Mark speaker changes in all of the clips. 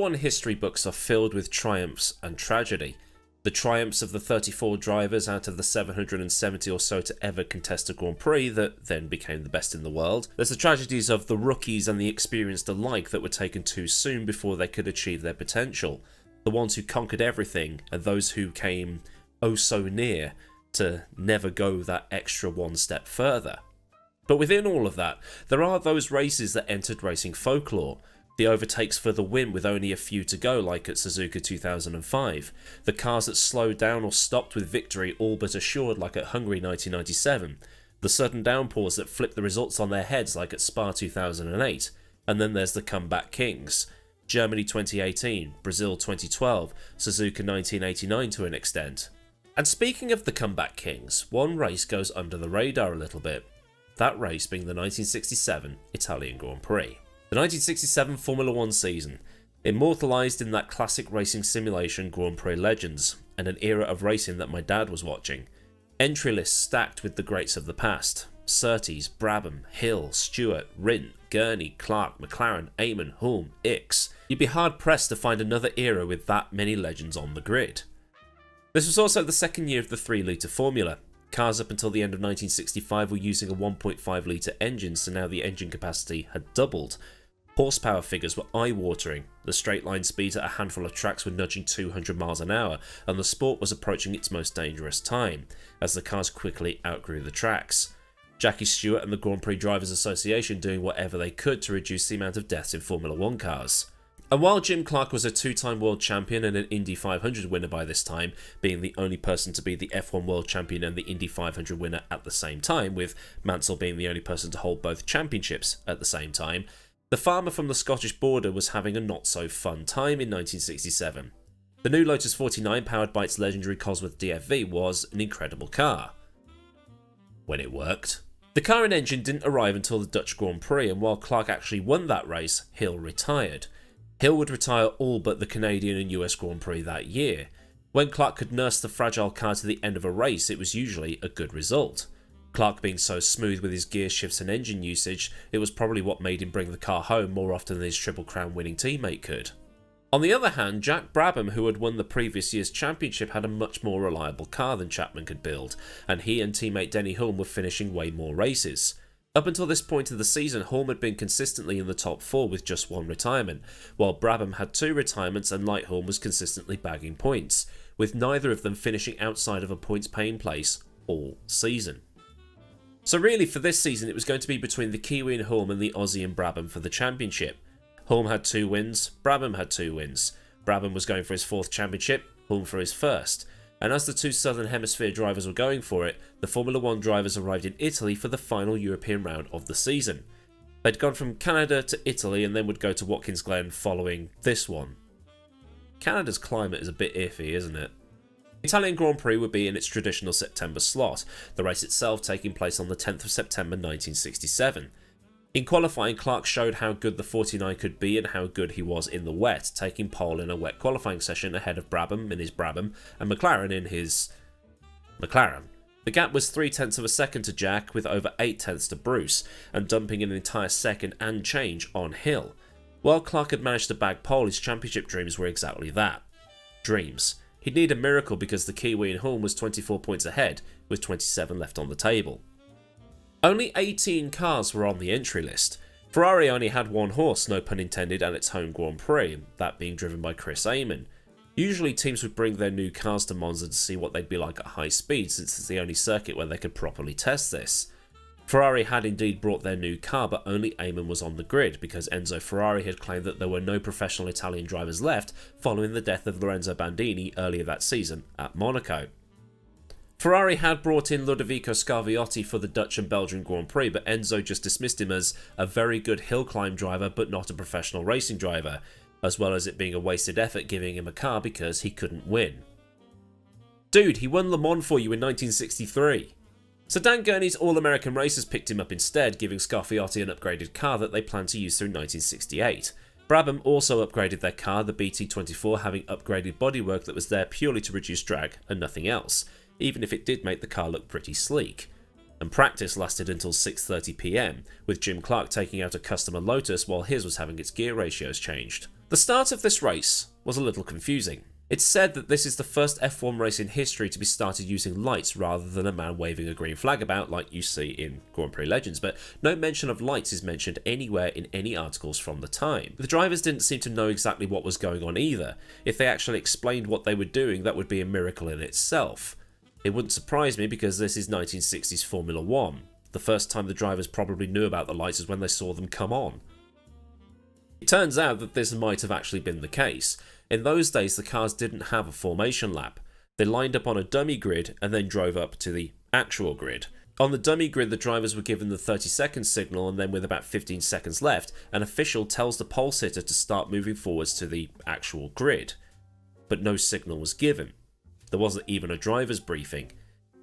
Speaker 1: One history books are filled with triumphs and tragedy. The triumphs of the 34 drivers out of the 770 or so to ever contest a Grand Prix that then became the best in the world. There's the tragedies of the rookies and the experienced alike that were taken too soon before they could achieve their potential. The ones who conquered everything and those who came oh so near to never go that extra one step further. But within all of that, there are those races that entered racing folklore. The overtakes for the win with only a few to go, like at Suzuka 2005. The cars that slowed down or stopped with victory all but assured, like at Hungary 1997. The sudden downpours that flipped the results on their heads, like at Spa 2008. And then there's the comeback kings. Germany 2018, Brazil 2012, Suzuka 1989 to an extent. And speaking of the comeback kings, one race goes under the radar a little bit. That race being the 1967 Italian Grand Prix. The 1967 Formula 1 season, immortalised in that classic racing simulation Grand Prix Legends, and an era of racing that my dad was watching. Entry lists stacked with the greats of the past. Surtees, Brabham, Hill, Stewart, Rindt, Gurney, Clark, McLaren, Eamon, Hulme, Ickx. You'd be hard pressed to find another era with that many legends on the grid. This was also the second year of the 3-litre formula. Cars up until the end of 1965 were using a 1.5 litre engine, so now the engine capacity had doubled. Horsepower figures were eye-watering. The straight line speeds at a handful of tracks were nudging 200 miles an hour, and the sport was approaching its most dangerous time, as the cars quickly outgrew the tracks. Jackie Stewart and the Grand Prix Drivers Association doing whatever they could to reduce the amount of deaths in Formula 1 cars. And while Jim Clark was a 2-time world champion and an Indy 500 winner by this time, being the only person to be the F1 world champion and the Indy 500 winner at the same time, with Mansell being the only person to hold both championships at the same time, the farmer from the Scottish border was having a not-so-fun time in 1967. The new Lotus 49, powered by its legendary Cosworth DFV, was an incredible car. When it worked. The car and engine didn't arrive until the Dutch Grand Prix, and while Clark actually won that race, Hill retired. Hill would retire all but the Canadian and US Grand Prix that year. When Clark could nurse the fragile car to the end of a race, it was usually a good result. Clark being so smooth with his gear shifts and engine usage, it was probably what made him bring the car home more often than his Triple Crown winning teammate could. On the other hand, Jack Brabham, who had won the previous year's championship, had a much more reliable car than Chapman could build, and he and teammate Denny Hulme were finishing way more races. Up until this point of the season, Hulme had been consistently in the top 4 with just one retirement, while Brabham had 2 retirements and like Hulme was consistently bagging points, with neither of them finishing outside of a points-paying place all season. So really for this season it was going to be between the Kiwi and Hulme and the Aussie and Brabham for the championship. Hulme had 2 wins, Brabham had 2 wins. Brabham was going for his 4th championship, Hulme for his 1st. And as the 2 Southern Hemisphere drivers were going for it, the Formula 1 drivers arrived in Italy for the final European round of the season. They'd gone from Canada to Italy and then would go to Watkins Glen following this one. Canada's climate is a bit iffy, isn't it? The Italian Grand Prix would be in its traditional September slot, the race itself taking place on the 10th of September 1967. In qualifying, Clark showed how good the 49 could be and how good he was in the wet, taking pole in a wet qualifying session ahead of Brabham in his Brabham and McLaren in his McLaren. The gap was 0.3 of a second to Jack, with over 0.8 to Bruce, and dumping an entire second and change on Hill. While Clark had managed to bag pole, his championship dreams were exactly that. Dreams. He'd need a miracle because the Kiwi in Hulme was 24 points ahead, with 27 left on the table. Only 18 cars were on the entry list. Ferrari only had 1 horse, no pun intended, at its home Grand Prix, that being driven by Chris Amon. Usually teams would bring their new cars to Monza to see what they'd be like at high speed, since it's the only circuit where they could properly test this. Ferrari had indeed brought their new car, but only Amon was on the grid because Enzo Ferrari had claimed that there were no professional Italian drivers left following the death of Lorenzo Bandini earlier that season at Monaco. Ferrari had brought in Ludovico Scarviotti for the Dutch and Belgian Grand Prix, but Enzo just dismissed him as a very good hill climb driver but not a professional racing driver, as well as it being a wasted effort giving him a car because he couldn't win. Dude, he won Le Mans for you in 1963. So Dan Gurney's All-American Racers picked him up instead, giving Scarfiotti an upgraded car that they planned to use through 1968. Brabham also upgraded their car, the BT24, having upgraded bodywork that was there purely to reduce drag and nothing else, even if it did make the car look pretty sleek. And practice lasted until 6:30 PM, with Jim Clark taking out a customer Lotus while his was having its gear ratios changed. The start of this race was a little confusing. It's said that this is the first F1 race in history to be started using lights rather than a man waving a green flag about like you see in Grand Prix Legends, but no mention of lights is mentioned anywhere in any articles from the time. The drivers didn't seem to know exactly what was going on either. If they actually explained what they were doing, that would be a miracle in itself. It wouldn't surprise me because this is 1960s Formula 1. The first time the drivers probably knew about the lights is when they saw them come on. It turns out that this might have actually been the case. In those days, the cars didn't have a formation lap. They lined up on a dummy grid and then drove up to the actual grid. On the dummy grid, the drivers were given the 30-second signal, and then with about 15 seconds left, an official tells the pole sitter to start moving forwards to the actual grid. But no signal was given. There wasn't even a driver's briefing.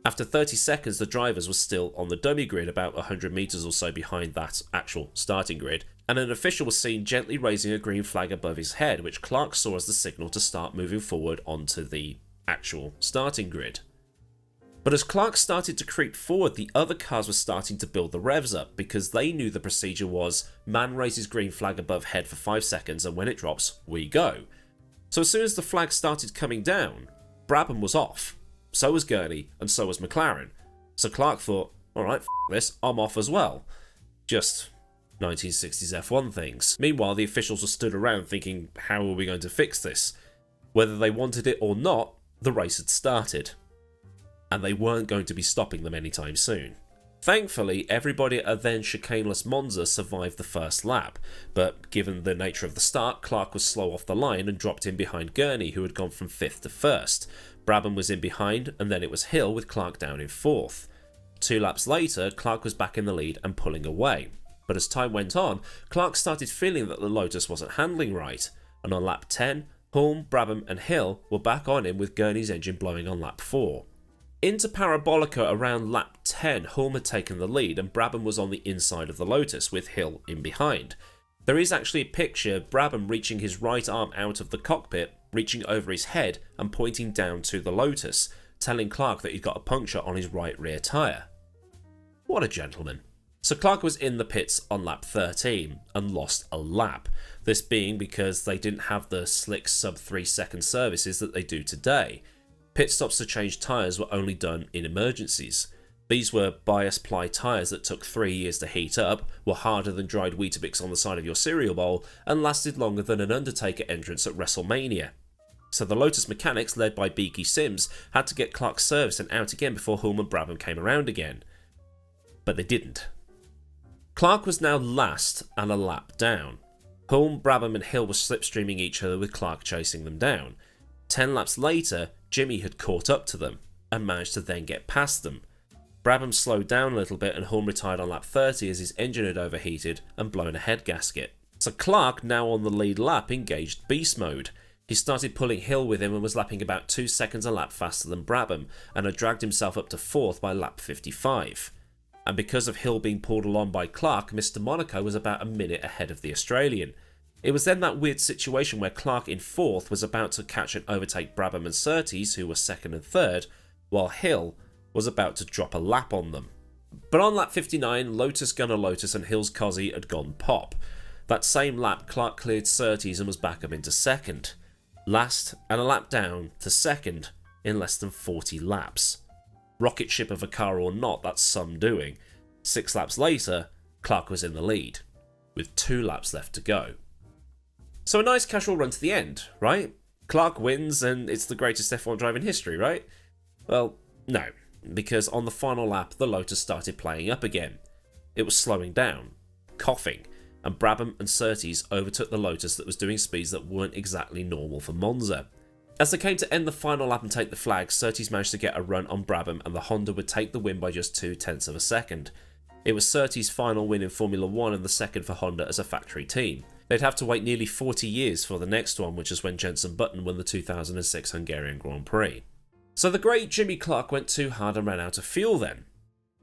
Speaker 1: After 30 seconds, the drivers were still on the dummy grid, about 100 meters or so behind that actual starting grid, and an official was seen gently raising a green flag above his head, which Clark saw as the signal to start moving forward onto the actual starting grid. But as Clark started to creep forward, the other cars were starting to build the revs up, because they knew the procedure was man raises green flag above head for 5 seconds, and when it drops, we go. So as soon as the flag started coming down, Brabham was off. So was Gurney, and so was McLaren. So Clark thought, alright, f this, I'm off as well. Just 1960s F1 things. Meanwhile, the officials were stood around thinking, how are we going to fix this? Whether they wanted it or not, the race had started. And they weren't going to be stopping them anytime soon. Thankfully, everybody at then chicaneless Monza survived the first lap, but given the nature of the start, Clark was slow off the line and dropped in behind Gurney, who had gone from 5th to 1st. Brabham was in behind, and then it was Hill with Clark down in 4th. 2 laps later, Clark was back in the lead and pulling away. But as time went on, Clark started feeling that the Lotus wasn't handling right, and on lap 10, Hulme, Brabham and Hill were back on him with Gurney's engine blowing on lap 4. Into Parabolica around lap 10, Hulme had taken the lead and Brabham was on the inside of the Lotus with Hill in behind. There is actually a picture of Brabham reaching his right arm out of the cockpit, reaching over his head and pointing down to the Lotus, telling Clark that he'd got a puncture on his right rear tyre. What a gentleman. So Clark was in the pits on lap 13 and lost a lap, this being because they didn't have the slick sub 3 second services that they do today. Pit stops to change tyres were only done in emergencies. These were bias ply tyres that took 3 years to heat up, were harder than dried Weetabix on the side of your cereal bowl, and lasted longer than an Undertaker entrance at WrestleMania. So the Lotus mechanics, led by Beaky Sims, had to get Clark serviced and out again before Hulme and Brabham came around again. But they didn't. Clark was now last and a lap down. Hulme, Brabham and Hill were slipstreaming each other with Clark chasing them down. 10 laps later, Jimmy had caught up to them and managed to then get past them. Brabham slowed down a little bit and Hulme retired on lap 30 as his engine had overheated and blown a head gasket. So Clark, now on the lead lap, engaged beast mode. He started pulling Hill with him and was lapping about 2 seconds a lap faster than Brabham, and had dragged himself up to 4th by lap 55. And because of Hill being pulled along by Clark, Mr. Monaco was about a minute ahead of the Australian. It was then that weird situation where Clark in 4th was about to catch and overtake Brabham and Surtees, who were 2nd and 3rd, while Hill was about to drop a lap on them. But on lap 59, Lotus Gunner Lotus and Hill's Cozzy had gone pop. That same lap, Clark cleared Surtees and was back up into 2nd. Last and a lap down to 2nd in less than 40 laps. Rocket ship of a car or not, that's some doing. 6 laps later, Clark was in the lead, with 2 laps left to go. So a nice casual run to the end, right? Clark wins and it's the greatest F1 drive in history, right? Well, no, because on the final lap, the Lotus started playing up again. It was slowing down, coughing, and Brabham and Surtees overtook the Lotus that was doing speeds that weren't exactly normal for Monza. As they came to end the final lap and take the flag, Surtees managed to get a run on Brabham and the Honda would take the win by just 0.2 of a second. It was Surtees' final win in Formula 1 and the second for Honda as a factory team. They'd have to wait nearly 40 years for the next one, which is when Jenson Button won the 2006 Hungarian Grand Prix. So the great Jimmy Clark went too hard and ran out of fuel then?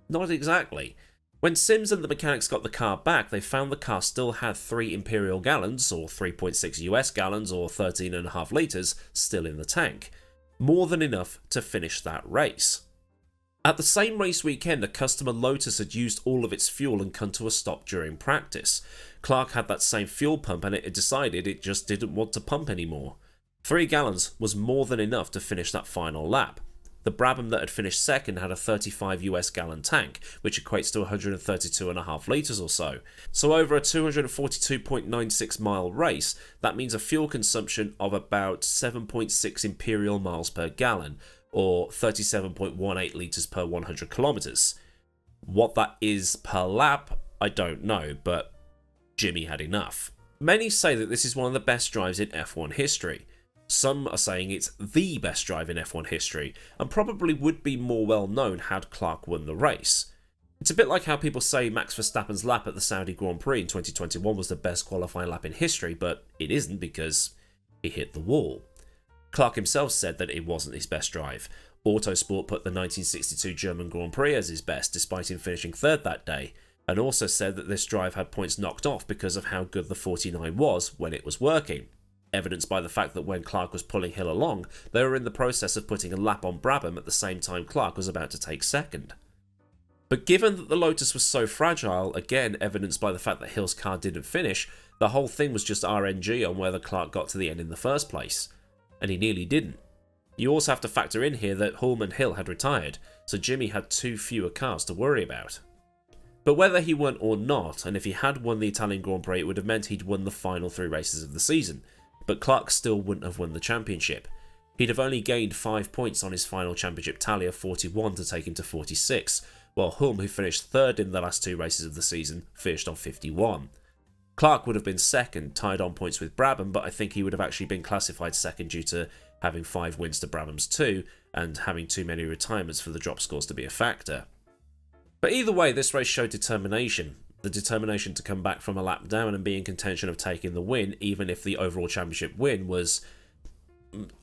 Speaker 1: Not exactly. When Sims and the mechanics got the car back, they found the car still had 3 Imperial gallons, or 3.6 US gallons, or 13.5 litres, still in the tank. More than enough to finish that race. At the same race weekend, a customer Lotus had used all of its fuel and come to a stop during practice. Clark had that same fuel pump and it had decided it just didn't want to pump anymore. 3 gallons was more than enough to finish that final lap. The Brabham that had finished second had a 35 US gallon tank, which equates to 132.5 litres or so. So over a 242.96 mile race, that means a fuel consumption of about 7.6 imperial miles per gallon, or 37.18 litres per 100 kilometres. What that is per lap, I don't know, but Jimmy had enough. Many say that this is one of the best drives in F1 history. Some are saying it's the best drive in F1 history, and probably would be more well known had Clark won the race. It's a bit like how people say Max Verstappen's lap at the Saudi Grand Prix in 2021 was the best qualifying lap in history, but it isn't because he hit the wall. Clark himself said that it wasn't his best drive. Autosport put the 1962 German Grand Prix as his best, despite him finishing third that day, and also said that this drive had points knocked off because of how good the 49 was when it was working. Evidenced by the fact that when Clark was pulling Hill along, they were in the process of putting a lap on Brabham at the same time Clark was about to take second. But given that the Lotus was so fragile, again evidenced by the fact that Hill's car didn't finish, the whole thing was just RNG on whether Clark got to the end in the first place. And he nearly didn't. You also have to factor in here that Hulme and Hill had retired, so Jimmy had 2 fewer cars to worry about. But whether he won or not, and if he had won the Italian Grand Prix, it would have meant he'd won the final 3 races of the season. But Clark still wouldn't have won the championship. He'd have only gained 5 points on his final championship tally of 41 to take him to 46, while Hulme, who finished third in the last 2 races of the season, finished on 51. Clark would have been second, tied on points with Brabham, but I think he would have actually been classified second due to having 5 wins to Brabham's 2, and having too many retirements for the drop scores to be a factor. But either way, this race showed determination. The determination to come back from a lap down and be in contention of taking the win, even if the overall championship win was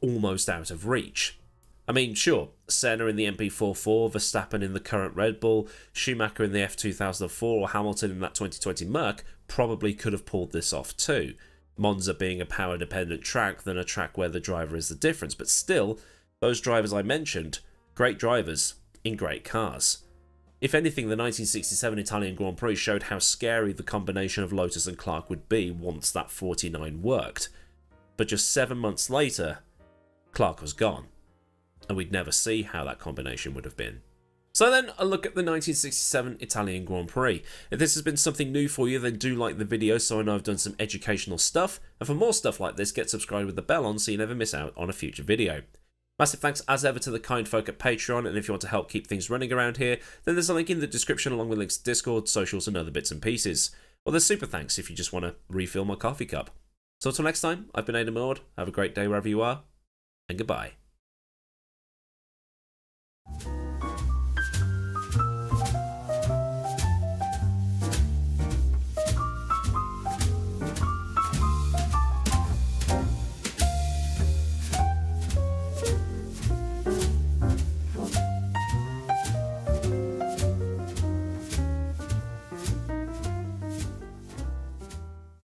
Speaker 1: almost out of reach. I mean, sure, Senna in the MP44, Verstappen in the current Red Bull, Schumacher in the F2004 or Hamilton in that 2020 Merc probably could have pulled this off too. Monza being a power-dependent track than a track where the driver is the difference, but still, those drivers I mentioned, great drivers in great cars. If anything, the 1967 Italian Grand Prix showed how scary the combination of Lotus and Clark would be once that 49 worked. But just 7 months later, Clark was gone, and we'd never see how that combination would have been. So then, a look at the 1967 Italian Grand Prix. If this has been something new for you, then do like the video so I know I've done some educational stuff, and for more stuff like this, get subscribed with the bell on so you never miss out on a future video. Massive thanks as ever to the kind folk at Patreon, and if you want to help keep things running around here, then there's a link in the description along with links to Discord, socials and other bits and pieces. Or there's super thanks if you just want to refill my coffee cup. So until next time, I've been AdmiralLaWind, have a great day wherever you are, and goodbye.